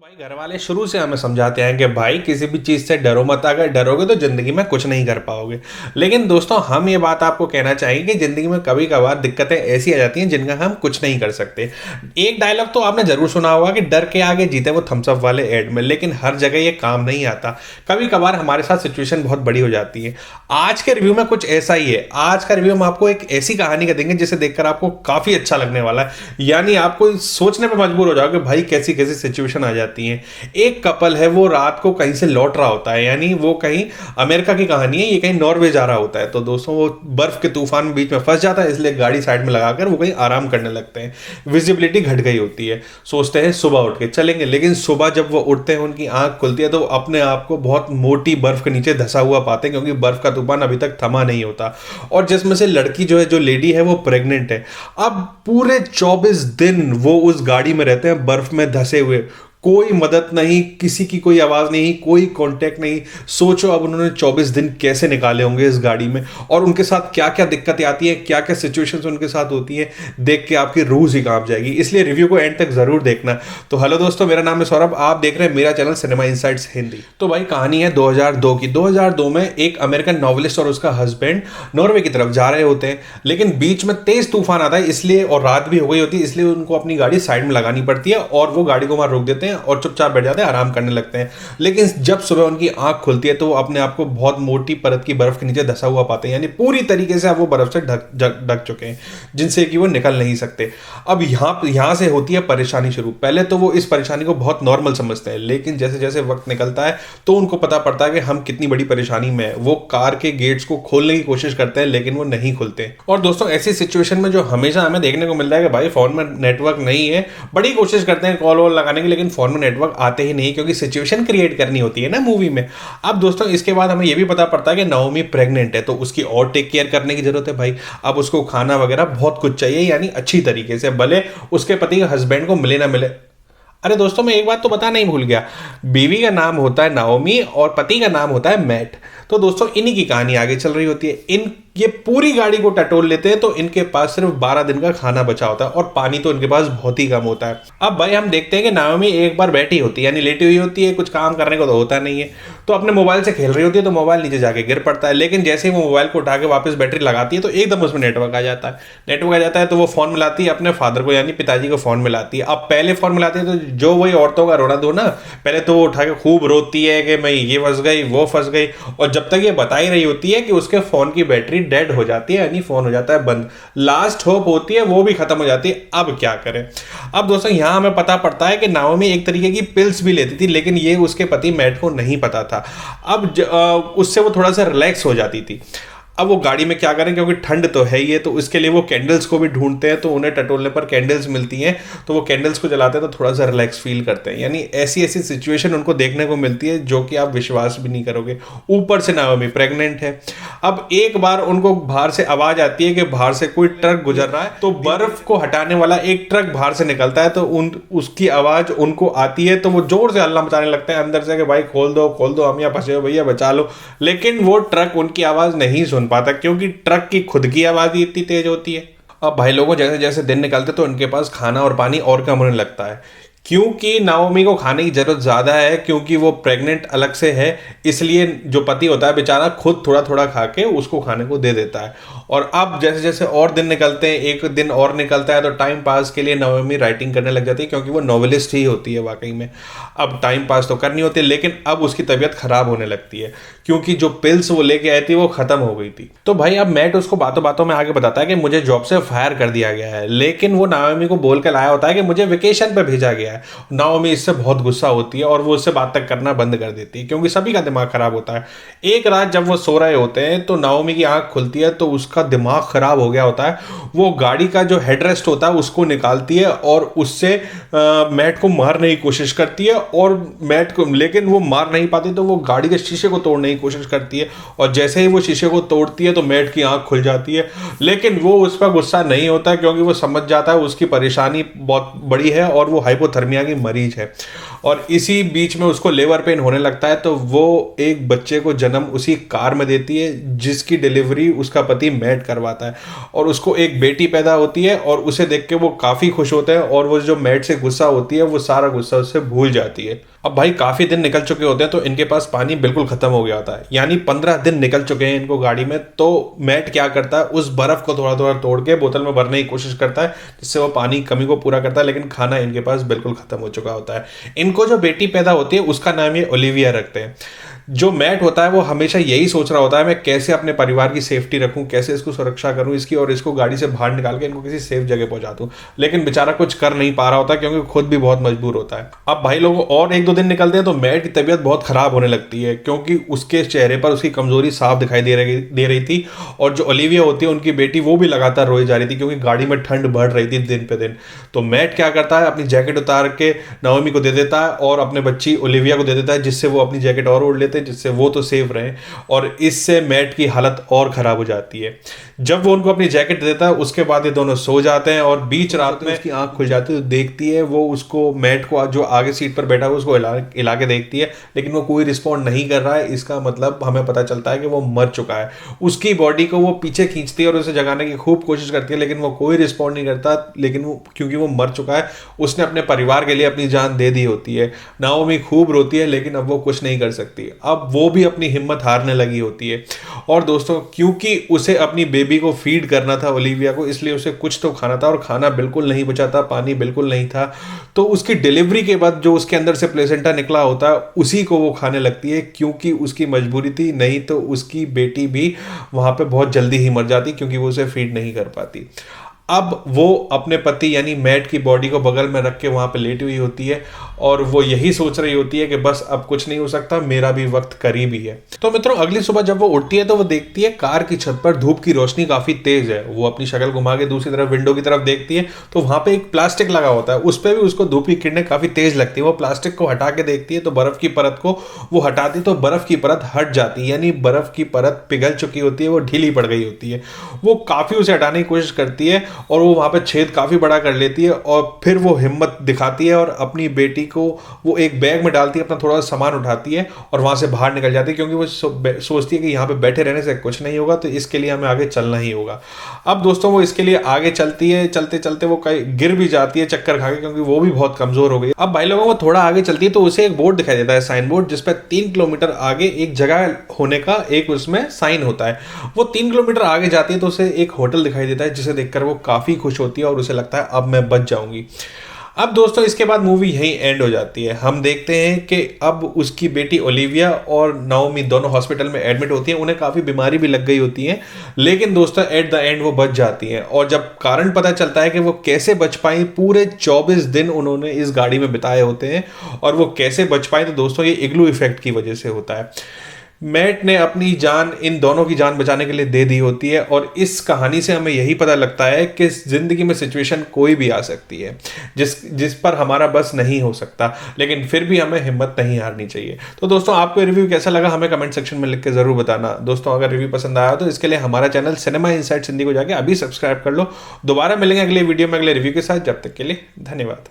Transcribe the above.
भाई घर वाले शुरू से हमें समझाते हैं कि भाई किसी भी चीज़ से डरो मत, अगर डरोगे तो ज़िंदगी में कुछ नहीं कर पाओगे। लेकिन दोस्तों हम ये बात आपको कहना चाहेंगे कि ज़िंदगी में कभी कभार दिक्कतें ऐसी आ जाती हैं जिनका हम कुछ नहीं कर सकते। एक डायलॉग तो आपने ज़रूर सुना होगा कि डर के आगे जीते वो थम्स अप वाले एड में, लेकिन हर जगह ये काम नहीं आता। कभी कभार हमारे साथ सिचुएशन बहुत बड़ी हो जाती है। आज के रिव्यू में कुछ ऐसा ही है। आज का रिव्यू हम आपको एक ऐसी कहानी का देंगे जिसे देखकर आपको काफ़ी अच्छा लगने वाला है, यानी आपको सोचने पर मजबूर हो जाओगे भाई कैसी कैसी सिचुएशन आ जाती है। एक कपल है, वो रात को कहीं से लौट रहा होता है, यानी वो कहीं अमेरिका की कहानी है, ये कहीं नॉर्वे जा रहा होता है। तो दोस्तों वो बर्फ के तूफान में बीच में फंस जाता है, इसलिए गाड़ी साइड में लगाकर वो कहीं आराम करने लगते हैं। विजिबिलिटी घट गई होती है, सोचते हैं सुबह उठ के चलेंगे, लेकिन सुबह जब वो उठते हैं उनकी आंख खुलती है तो अपने आप को बहुत मोटी बर्फ के नीचे धंसा हुआ पाते हैं, क्योंकि बर्फ का तूफान अभी तक थमा नहीं होता। और जिसमें से लड़की जो है, जो लेडी है, वो प्रेग्नेंट है। अब पूरे 24 दिन वो उस गाड़ी में रहते हैं बर्फ में धंसे हुए, कोई मदद नहीं, किसी की कोई आवाज़ नहीं, कोई कांटेक्ट नहीं। सोचो अब उन्होंने 24 दिन कैसे निकाले होंगे इस गाड़ी में, और उनके साथ क्या क्या दिक्कतें आती हैं, क्या क्या सिचुएशंस उनके साथ होती हैं, देख के आपकी रूह ही कांप जाएगी। इसलिए रिव्यू को एंड तक जरूर देखना। तो हेलो दोस्तों, मेरा नाम है सौरभ, आप देख रहे हैं मेरा चैनल सिनेमा इनसाइट्स हिंदी। तो भाई कहानी है 2002 की। 2002 में एक अमेरिकन नॉवलिस्ट और उसका हस्बैंड नॉर्वे की तरफ जा रहे होते हैं, लेकिन बीच में तेज तूफान आता है, इसलिए और रात भी हो गई होती है, इसलिए उनको अपनी गाड़ी साइड में लगानी पड़ती है और वो गाड़ी को वहां रोक देते हैं और चुपचाप बैठ जाते हैं, आराम करने लगते हैं। लेकिन जब सुबह उनकी आंख खुलती है तो वो अपने आप को बहुत मोटी परत की बर्फ के नीचे धंसा हुआ पाते हैं, यानी पूरी तरीके से अब वो बर्फ से ढक चुके हैं, जिनसे कि वो निकल नहीं सकते। अब यहां से होती है परेशानी शुरू। पहले तो वो इस परेशानी को बहुत नॉर्मल समझते हैं, लेकिन जैसे जैसे वक्त निकलता है तो उनको पता पड़ता है कि हम कितनी बड़ी परेशानी में है। वो कार के गेट्स को खोलने की कोशिश करते हैं, लेकिन वो नहीं खुलते। और दोस्तों ऐसी सिचुएशन में जो हमेशा हमें देखने को मिलता है कि भाई फोन में नेटवर्क नहीं है, बड़ी कोशिश करते हैं कॉल वॉल लगाने की, लेकिन फोन में नेटवर्क आते ही नहीं, क्योंकि सिचुएशन क्रिएट करनी होती है ना मूवी में। अब दोस्तों इसके बाद हमें यह भी पता पड़ता है कि नाओमी प्रेग्नेंट है, तो उसकी और टेक केयर करने की जरूरत है भाई। अब उसको खाना वगैरह बहुत कुछ चाहिए, यानी अच्छी तरीके से, भले उसके पति के हस्बैंड को मिले ना मिले। अरे दोस्तों मैं एक बात तो बता नहीं भूल गया, बीवी का नाम होता है नाओमी और पति का नाम होता है मैट। तो दोस्तों इन्हीं की कहानी आगे चल रही होती है। ये पूरी गाड़ी को टटोल लेते हैं, तो इनके पास सिर्फ 12 दिन का खाना बचा होता है और पानी तो इनके पास बहुत ही कम होता है। अब भाई हम देखते हैं कि नाओमी एक बार बैठी होती है, यानी लेटी हुई होती है, कुछ काम करने को तो होता नहीं है, तो अपने मोबाइल से खेल रही होती है, तो मोबाइल नीचे जाके गिर पड़ता है। लेकिन जैसे ही वो मोबाइल को उठा के वापस बैटरी लगाती है तो एकदम उसमें नेटवर्क आ जाता है। नेटवर्क आ जाता है तो वो फोन मिलाती है अपने फादर को, यानी पिताजी को फोन मिलाती है। अब पहले फोन मिलाती है तो जो वही औरतों का रोना धोना, पहले तो वो उठा के खूब रोती है कि मैं ये फंस गई वो फंस गई, और जब तक ये बता ही रही होती है कि उसके फोन की बैटरी डेड हो जाती है, यानी फोन हो जाता है बंद। लास्ट होप होती है वो भी खत्म हो जाती है। अब क्या करें। अब दोस्तों यहां हमें पता पड़ता है कि नाओमी एक तरीके की पिल्स भी लेती थी, लेकिन ये उसके पति मैट को नहीं पता था। अब उससे वो थोड़ा सा रिलैक्स हो जाती थी। अब वो गाड़ी में क्या करें, क्योंकि ठंड तो है ही है, तो इसके लिए वो कैंडल्स को भी ढूंढते हैं, तो उन्हें टटोलने पर कैंडल्स मिलती हैं, तो वो कैंडल्स को जलाते हैं तो थोड़ा सा रिलैक्स फील करते हैं। यानी ऐसी ऐसी सिचुएशन उनको देखने को मिलती है जो कि आप विश्वास भी नहीं करोगे। ऊपर से नाओमी प्रेग्नेंट है। अब एक बार उनको बाहर से आवाज आती है कि बाहर से कोई ट्रक गुजर रहा है, तो बर्फ को हटाने वाला एक ट्रक बाहर से निकलता है, तो उसकी आवाज उनको आती है, तो वो जोर से हल्ला मचाने लगते हैं अंदर से कि भाई खोल दो, हम यहाँ फंसे हो भैया, बचा लो। लेकिन वो ट्रक उनकी आवाज नहीं सुन पाता, क्योंकि ट्रक की खुद की आवाज ही इतनी तेज होती है। अब भाई लोगों जैसे जैसे दिन निकलते तो उनके पास खाना और पानी और कम होने लगता है, क्योंकि नाओमी को खाने की जरूरत ज्यादा है, क्योंकि वो प्रेग्नेंट अलग से है, इसलिए जो पति होता है बेचारा खुद थोड़ा थोड़ा खा के उसको खाने को दे देता है। और अब जैसे जैसे और दिन निकलते हैं, एक दिन और निकलता है, तो टाइम पास के लिए नाओमी राइटिंग करने लग जाती है, क्योंकि वो नॉवेलिस्ट ही होती है वाकई में। अब टाइम पास तो करनी होती है, लेकिन अब उसकी तबीयत खराब होने लगती है, क्योंकि जो पिल्स वो लेके आई थी वो खत्म हो गई थी। तो भाई अब मैट उसको बातों बातों में आगे बताता है कि मुझे जॉब से फायर कर दिया गया है, लेकिन वो नाओमी को बोल कर लाया होता है कि मुझे वेकेशन पे भेजा गया है। नाओमी इससे बहुत गुस्सा होती है और वो उससे बात तक करना बंद कर देती है, क्योंकि सभी का दिमाग खराब होता है। एक रात जब वो सो रहे होते हैं तो नाओमी की आंख खुलती है, तो उसका दिमाग खराब हो गया होता है। वो गाड़ी का जो हेडरेस्ट होता है उसको निकालती है और उससे मैट को मारने की कोशिश करती है, और मैट को, लेकिन वो मार नहीं पाती, तो वो गाड़ी के शीशे को तोड़ने की कोशिश करती है, और जैसे ही वो शीशे को तोड़ती है तो मैट की आंख खुल जाती है। लेकिन वो उस पर गुस्सा नहीं होता, क्योंकि वो समझ जाता है उसकी परेशानी बहुत बड़ी है और वो हाइपोथर्मिया की मरीज है। और इसी बीच में उसको लेबर पेन होने लगता है, तो वो एक बच्चे को जन्म उसी कार में देती है जिसकी डिलीवरी उसका पति मैट करवाता है, और उसको एक बेटी पैदा होती है और उसे देख के वो काफ़ी खुश होता है, और वो जो मैट से गुस्सा होती है वो सारा गुस्सा उससे भूल जाती है। अब भाई काफ़ी दिन निकल चुके होते हैं तो इनके पास पानी बिल्कुल ख़त्म हो गया होता है, यानी 15 दिन निकल चुके हैं इनको गाड़ी में। तो मैट क्या करता है, उस बर्फ़ को थोड़ा थोड़ा तोड़ के बोतल में भरने की कोशिश करता है, जिससे वो पानी कमी को पूरा करता है, लेकिन खाना इनके पास बिल्कुल ख़त्म हो चुका होता है। इनको जो बेटी पैदा होती है उसका नाम ये ओलिविया रखते हैं। जो मैट होता है वो हमेशा यही सोच रहा होता है, मैं कैसे अपने परिवार की सेफ्टी रखूं, कैसे इसको सुरक्षा करूं इसकी, और इसको गाड़ी से बाहर निकाल के इनको किसी सेफ जगह पहुंचा दूं। लेकिन बेचारा कुछ कर नहीं पा रहा होता क्योंकि खुद भी बहुत मजबूर होता है। अब भाई लोगों और 1-2 दिन निकलते हैं तो मैट की तबीयत बहुत खराब होने लगती है, क्योंकि उसके चेहरे पर उसकी कमजोरी साफ दिखाई दे रही थी। और जो ओलिविया होती है उनकी बेटी, वो भी लगातार रोई जा रही थी क्योंकि गाड़ी में ठंड बढ़ रही थी दिन पे दिन। तो मैट क्या करता है, अपनी जैकेट उतार के नाओमी को दे देता है और अपने बच्ची ओलिविया को दे देता है, जिससे वो अपनी जैकेट और ओढ़ लेते हैं, जिससे वो तो सेफ रहे। और इससे मैट की हालत और खराब हो जाती है। जब वो उनको अपनी जैकेट देता है उसके बाद ये दोनों सो जाते हैं, और बीच रात में उसकी आंख खुल जाती है तो देखती है वो उसको, मैट को जो आगे सीट पर बैठा है उसको हिला के देखती है, लेकिन वो कोई रिस्पॉन्ड नहीं कर रहा है। इसका मतलब हमें पता चलता है कि वो मर चुका है। उसकी बॉडी को वो पीछे खींचती है और उसे जगाने की खूब कोशिश करती है, लेकिन वो कोई रिस्पॉन्ड नहीं करता। लेकिन वो, क्योंकि वो मर चुका है, उसने अपने परिवार के लिए अपनी जान दे दी होती है। नाओमी खूब रोती है, लेकिन अब वो कुछ नहीं कर सकती। अब वो भी अपनी हिम्मत हारने लगी होती है। और दोस्तों क्योंकि उसे अपनी बेबी को फीड करना था ओलिविया को, इसलिए उसे कुछ तो खाना था, और खाना बिल्कुल नहीं बचा था, पानी बिल्कुल नहीं था। तो उसकी डिलीवरी के बाद जो उसके अंदर से प्लेसेंटा निकला होता है उसी को वो खाने लगती है, क्योंकि उसकी मजबूरी थी, नहीं तो उसकी बेटी भी वहां पे बहुत जल्दी ही मर जाती क्योंकि वो उसे फीड नहीं कर पाती। अब वो अपने पति यानी मैट की बॉडी को बगल में रख के वहां पे लेटी हुई होती है, और वो यही सोच रही होती है कि बस अब कुछ नहीं हो सकता, मेरा भी वक्त करीब ही है। तो मित्रों अगली सुबह जब वो उठती है तो वो देखती है कार की छत पर धूप की रोशनी काफी तेज है। वो अपनी शक्ल घुमा के दूसरी तरफ विंडो की तरफ देखती है तो वहां पे एक प्लास्टिक लगा होता है, उस पर भी उसको धूप की किरणें काफी तेज लगती है। वो प्लास्टिक को हटा के देखती है तो बर्फ की परत को वो हटाती तो बर्फ की परत हट जाती है, यानी बर्फ की परत पिघल चुकी होती है, वो ढीली पड़ गई होती है। वो काफी उसे हटाने की कोशिश करती है और वो वहां पे छेद काफी बड़ा कर लेती है, और फिर वो हिम्मत दिखाती है और अपनी बेटी को वो एक बैग में डालती है, अपना थोड़ा सा सामान उठाती है और वहां से बाहर निकल जाती है, क्योंकि वो सोचती है कि यहाँ पे बैठे रहने से कुछ नहीं होगा, तो इसके लिए हमें आगे चलना ही होगा। अब दोस्तों वो इसके लिए आगे चलती है, चलते चलते वो कहीं गिर भी जाती है चक्कर खा के, क्योंकि वो भी बहुत कमजोर हो गई। अब भाई लोगों को थोड़ा आगे चलती है तो उसे एक बोर्ड दिखाई देता है, साइन बोर्ड, जिसपे 3 किलोमीटर आगे एक जगह होने का एक उसमें साइन होता है। वो 3 किलोमीटर आगे जाती है तो उसे एक होटल दिखाई देता है, जिसे देखकर वो काफी खुश होती है और उसे लगता है अब मैं बच जाऊंगी। अब दोस्तों इसके बाद मूवी यहीं एंड हो जाती है। हम देखते हैं कि अब उसकी बेटी ओलिविया और नाओमी दोनों हॉस्पिटल में एडमिट होती हैं, उन्हें काफ़ी बीमारी भी लग गई होती है, लेकिन दोस्तों एट द एंड वो बच जाती हैं। और जब कारण पता चलता है कि वो कैसे बच पाई, पूरे 24 दिन उन्होंने इस गाड़ी में बिताए होते हैं, और वो कैसे बच पाए तो दोस्तों ये इग्लू इफेक्ट की वजह से होता है। मैट ने अपनी जान इन दोनों की जान बचाने के लिए दे दी होती है, और इस कहानी से हमें यही पता लगता है कि जिंदगी में सिचुएशन कोई भी आ सकती है जिस पर हमारा बस नहीं हो सकता, लेकिन फिर भी हमें हिम्मत नहीं हारनी चाहिए। तो दोस्तों आपको रिव्यू कैसा लगा हमें कमेंट सेक्शन में लिख के जरूर बताना। दोस्तों अगर रिव्यू पसंद आया तो इसके लिए हमारा चैनल सिनेमा इनसाइट्स हिंदी को जाके अभी सब्सक्राइब कर लो। दोबारा मिलेंगे अगले वीडियो में अगले रिव्यू के साथ, जब तक के लिए धन्यवाद।